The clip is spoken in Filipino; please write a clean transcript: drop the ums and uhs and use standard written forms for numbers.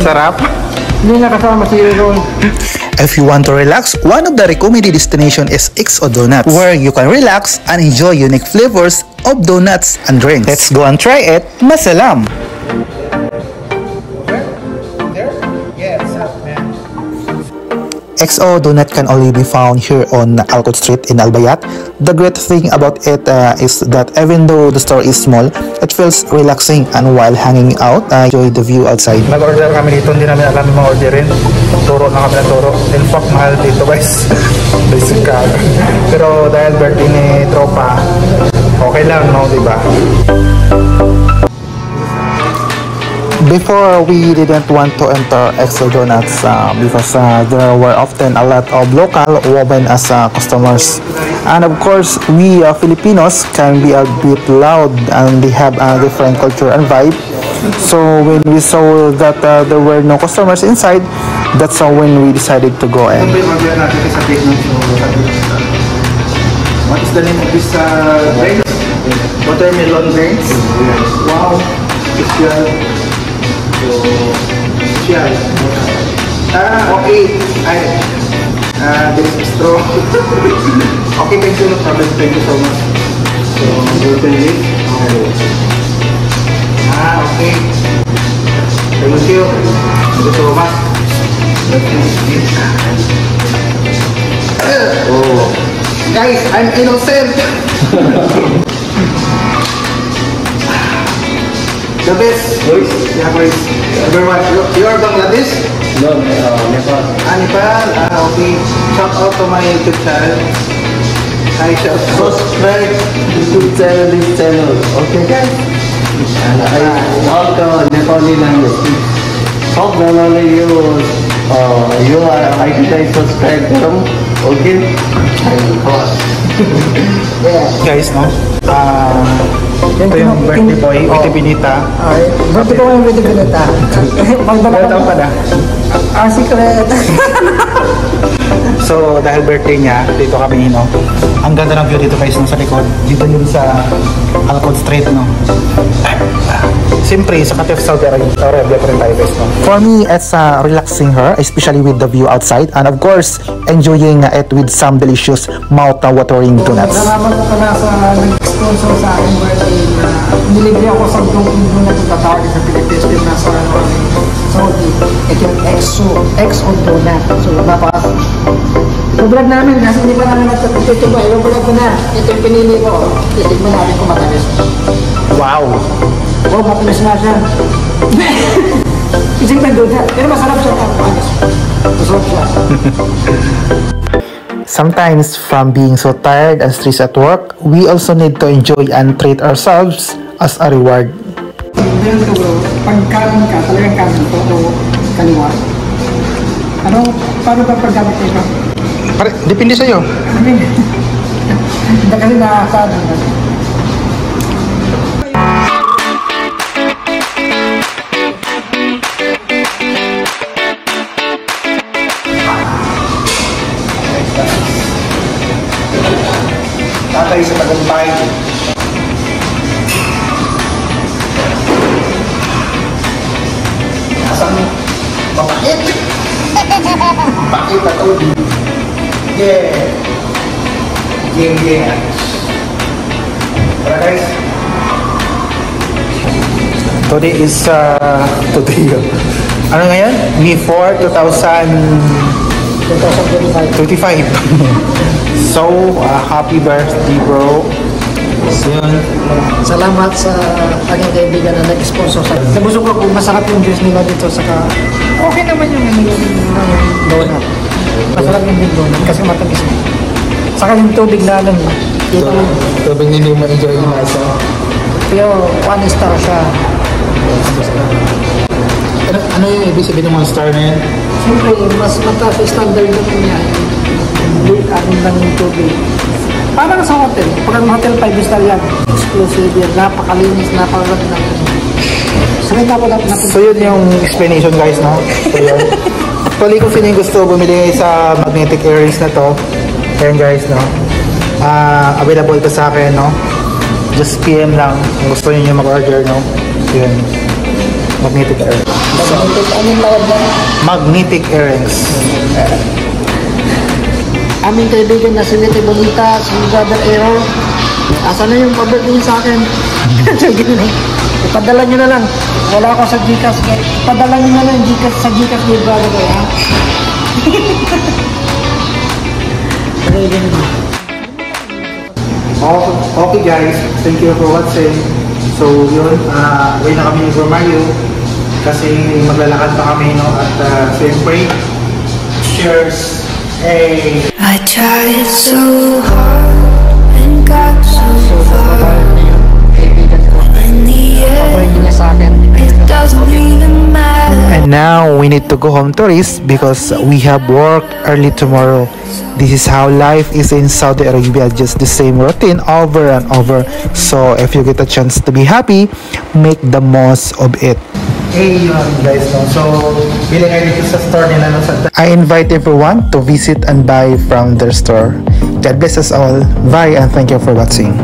Sarap. Hindi na kasama si roll. If you want to relax, one of the recommended destination is XO Donuts, where you can relax and enjoy unique flavors of donuts and drinks. Let's go and try it. Masalam! XO Donut can only be found here on Alcott Street in Albayat. The great thing about it is that even though the store is small, it feels relaxing, and while hanging out, enjoy the view outside. Nag-order kami dito, hindi namin alam yung mga orderin. Turo na kami na turo. In fact, mahal dito guys. Basic ka. Pero dahil birthday ni Tropa, okay lang, no? Diba? Before, we didn't want to enter XO Donuts because there were often a lot of local women as customers. And of course, we Filipinos can be a bit loud and they have a different culture and vibe. So when we saw that there were no customers inside, that's when we decided to go in. What is the name of this drinks? Watermelon drinks? Wow! Special. Special. Okay. This is straw. Okay, thank you. No problem. Thank you so much. So, golden leaf. Okay. Thank you. Thank you so much. Oh. Guys, I'm innocent. The best. Yeah, boys. Everyone, you are Bangladesh? No, Nepal. Nepal? Okay. Shout out to my YouTube channel. Hi, shout out. Subscribe YouTube channel, this channel. Okay, guys? And I also Nepali language. Hope normally you are I subscribe them. Okay? Yeah. Guys, no? Ito yung birthday boy, Iti Binita. Birthday ko yung Iti Binita. Ilan pa na? Secret. So, dahil birthday niya, dito kami, no? Ang ganda ng view dito guys, no, sa likod. Dito yun sa Alcott Street, no? Siyempre, sa Qatar, Saudi Arabia pa rin tayo guys, no? For me, it's relaxing her, especially with the view outside, and of course, enjoying it with some delicious mouth-watering donuts. Salamat ko pala sa nag-sponsor sa aking birthday na nilibre ako sa blong donut na tatawag sa Pilipinas din na sa Saudi. Ito yung XO Donut. So, dapat i-vlog namin kasi hindi pa namin nagtatutubo. I-vlog ko na. Ito yung pinili ko. Titigman namin kung matamis. Wow! Oh, matamis na siya. Isip na donut. Pero masarap siya. Masarap siya. Sometimes, from being so tired and stressed at work, we also need to enjoy and treat ourselves as a reward. Meron to bro, pagkain ka, talagang kanin to o kaliwa. Paano ba paggamit ito? Depende sa'yo. Hindi kasi nakakasaan. Tatay sa tagumpay. Asang mapakit. Pakit na to. Yeah. Yeah. Tara guys. Today is ano ngayon? May 4, 2025. So, happy birthday bro. Yun. Salamat sa aking kaibigan na nag-sponsor sa akin. Nabusog ako, masarap yung juice nila dito. Saka okay naman yung donut. Masarap yung donut kasi matamis. Saka yung tubig na lang. Tubig hindi mo enjoy yung masa. Pero 1 star siya. Ano yung ibig sabihin ng mga star na yan? Siyempre, mas mataas yung standard naman niya. Anin lang yung tubig. Parang sa hotel. Pag ang hotel 5 star yan. Exclusive yan. Napakalinis, napakaganda. So yun yung explanation guys, no? So yun. Actually kung sino yung gusto bumili sa magnetic earrings na to, ayan guys, no? Available to sa akin, no? Just PM lang kung gusto niyo mag-order, no? Yun. Magnetic earrings. Anong lawad na? Magnetic earrings. Aming kaibigan na si Nete Bonita, si Brother Error. Asa na yung pabirthday niyo sa akin? Sige na. Ipadala nyo na lang. Wala ako sa Gcash. Ipadala nyo na lang Gcash sa Gcash ni Brother Error, ha? Okay guys, thank you for watching. So yun, uwi na kami ni Bro Mario kasi maglalakad pa kami, no? At siyempre, cheers! Hey! I tried so hard and got so far. In the end, it doesn't even matter. And now we need to go home to rest because we have work early tomorrow. This is how life is in Saudi Arabia, just the same routine over and over. So if you get a chance to be happy, make the most of it. Hey yun guys, no? So bili kayo dito sa store nila, no? I invite everyone to visit and buy from their store. God bless us all. Bye and thank you for watching.